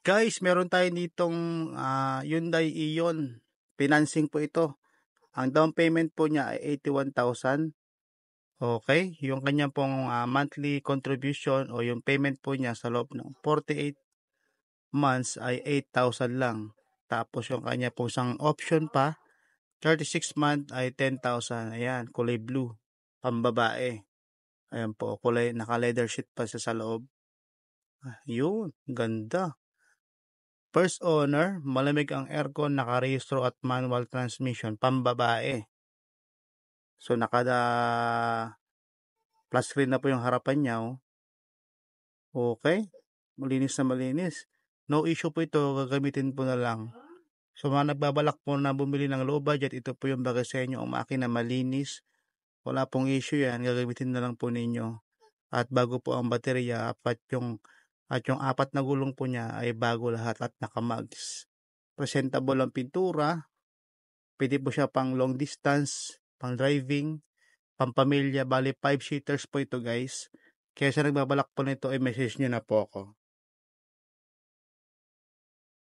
Guys, meron tayo ditong Hyundai Ion. Financing po ito. Ang down payment po niya ay 81,000. Okay, yung kanya pong monthly contribution o yung payment po niya sa loob ng 48 months ay 8,000 lang. Tapos yung kanya pong isang option pa, 36 month ay 10,000. Ayan, kulay blue, pambabae. Ayan po, kulay, naka-leather sheet pa siya sa loob. Yun, ganda. First owner, malamig ang aircon, nakarehistro at manual transmission, pambabae. So, plus screen na po yung harapan niya. Oh. Okay, malinis na malinis. No issue po ito, gagamitin po na lang. So, mga nagbabalak po na bumili ng low budget, ito po yung bagay sa inyo, ang makina malinis. Wala pong issue yan, gagamitin na lang po ninyo. At bago po ang baterya, at yung apat na gulong po niya ay bago lahat at nakamags. Presentable ang pintura. Pwede po siya pang long distance, pang driving, pang pamilya. Bali 5 seaters po ito guys. Kaya sa nagbabalak po nito ay message nyo na po ako.